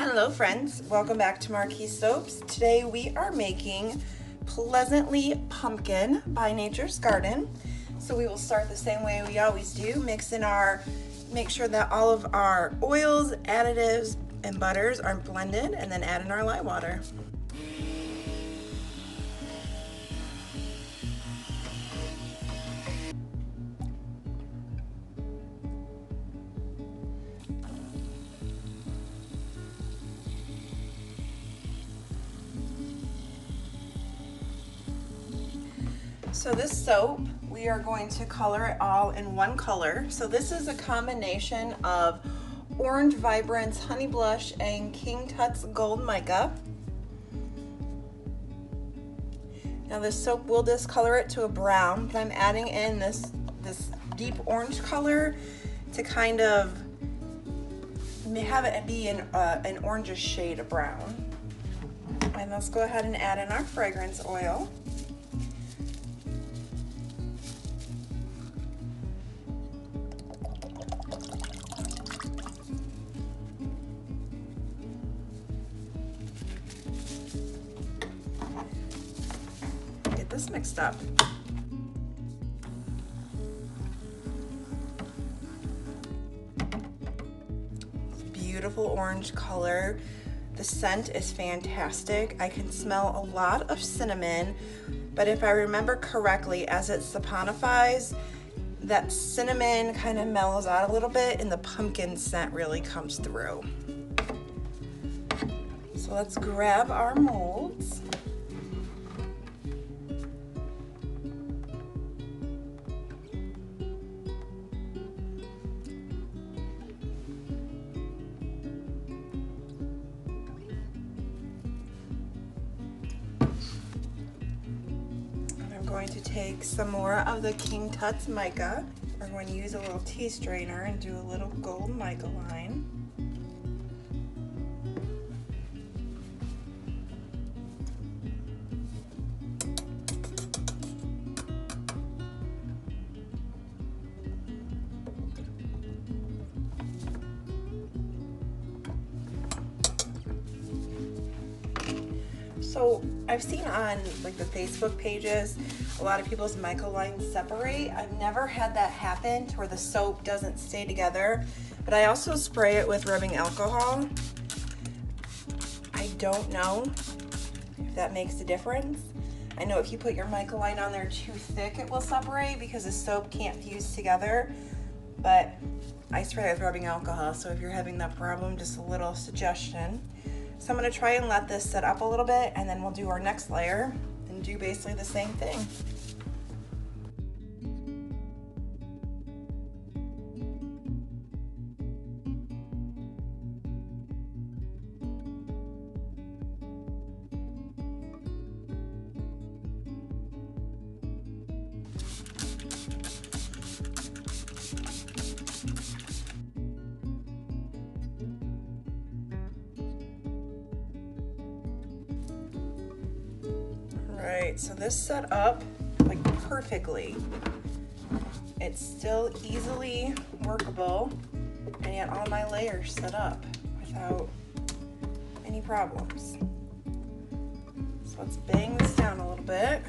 Hello friends, welcome back to Marquee Soaps. Today we are making Pleasantly Pumpkin by Nature's Garden. So we will start the same way we always do, make sure that all of our oils, additives, and butters are blended, and then add in our lye water. So this soap, we are going to color it all in one color. So this is a combination of Orange Vibrance Honey Blush and King Tut's Gold Mica. Now this soap will discolor it to a brown, but I'm adding in this deep orange color to kind of have it be an orangish shade of brown. And let's go ahead and add in our fragrance oil. This mixed up. Beautiful orange color. The scent is fantastic. I can smell a lot of cinnamon, but if I remember correctly, as it saponifies, that cinnamon kind of mellows out a little bit and the pumpkin scent really comes through. So let's grab our molds. Going to take some more of the King Tut's Mica. We're going to use a little tea strainer and do a little gold mica line. So I've seen on like the Facebook pages, a lot of people's mica lines separate. I've never had that happen to where the soap doesn't stay together, but I also spray it with rubbing alcohol. I don't know if that makes a difference. I know if you put your mica line on there too thick, it will separate because the soap can't fuse together, but I spray it with rubbing alcohol, so if you're having that problem, just a little suggestion. So I'm going to try and let this set up a little bit, and then we'll do our next layer and do basically the same thing. Alright, so this set up like perfectly. It's still easily workable, and yet all my layers set up without any problems. So let's bang this down a little bit.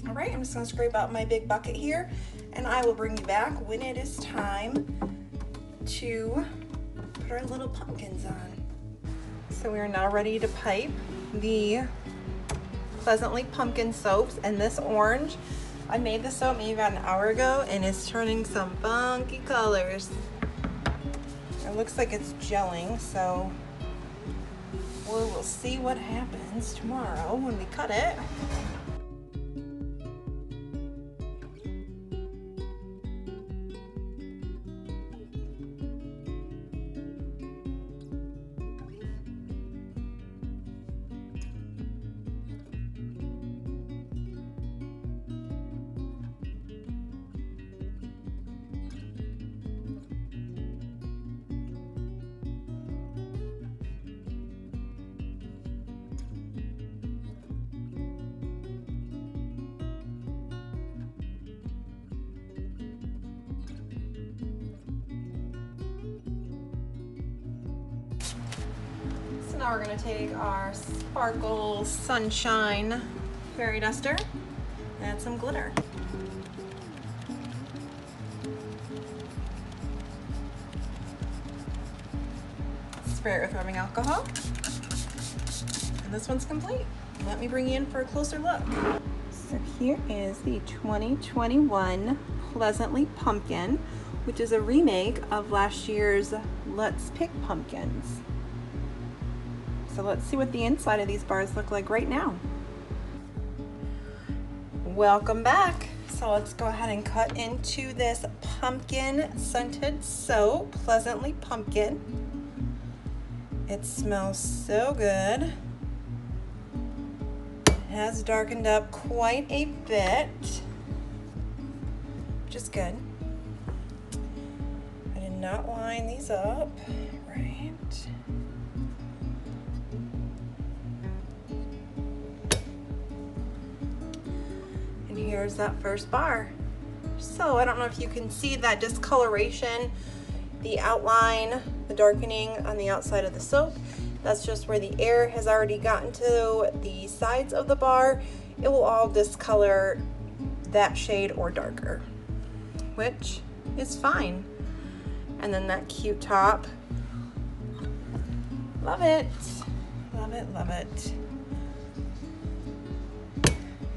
Alright, I'm just going to scrape out my big bucket here, and I will bring you back when it is time to put our little pumpkins on. So we are now ready to pipe the Pleasantly Pumpkin soaps, and this orange, I made this soap maybe about an hour ago and it's turning some funky colors. It looks like it's gelling, so we will see what happens tomorrow when we cut it. Now we're gonna take our Sparkle Sunshine Fairy Duster and add some glitter. Spray it with rubbing alcohol. And this one's complete. Let me bring you in for a closer look. So here is the 2021 Pleasantly Pumpkin, which is a remake of last year's Let's Pick Pumpkins. So let's see what the inside of these bars look like right now. Welcome back. So let's go ahead and cut into this pumpkin scented soap, Pleasantly Pumpkin. It smells so good. It has darkened up quite a bit, which is good. I did not line these up, right? And here's that first bar. So I don't know if you can see that discoloration, the outline, the darkening on the outside of the soap. That's just where the air has already gotten to the sides of the bar. It will all discolor that shade or darker, which is fine. And then that cute top. Love it, love it, love it.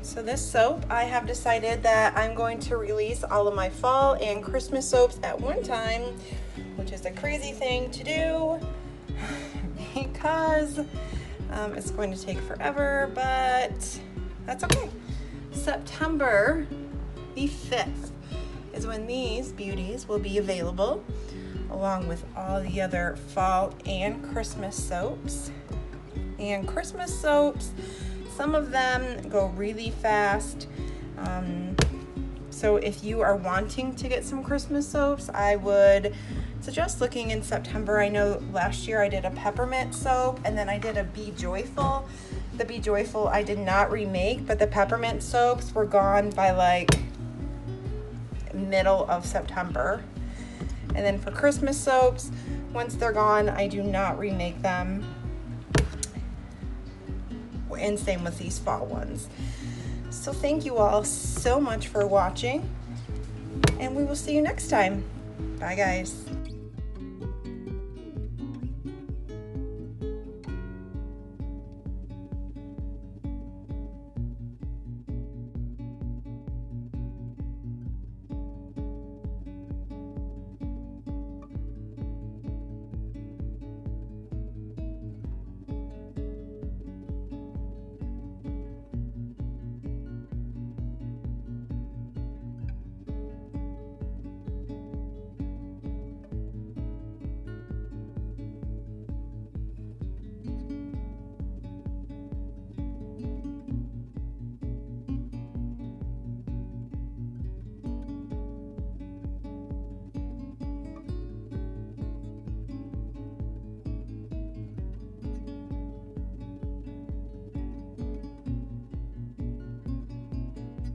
So this soap, I have decided that I'm going to release all of my fall and Christmas soaps at one time, which is a crazy thing to do because it's going to take forever, but that's okay. September the 5th is when these beauties will be available, along with all the other fall and Christmas soaps. And Christmas soaps, some of them go really fast. So if you are wanting to get some Christmas soaps, I would suggest looking in September. I know last year I did a peppermint soap, and then I did a Be Joyful. The Be Joyful I did not remake, but the peppermint soaps were gone by like middle of September. And then for Christmas soaps, once they're gone, I do not remake them. And same with these fall ones. So thank you all so much for watching, and we will see you next time. Bye guys.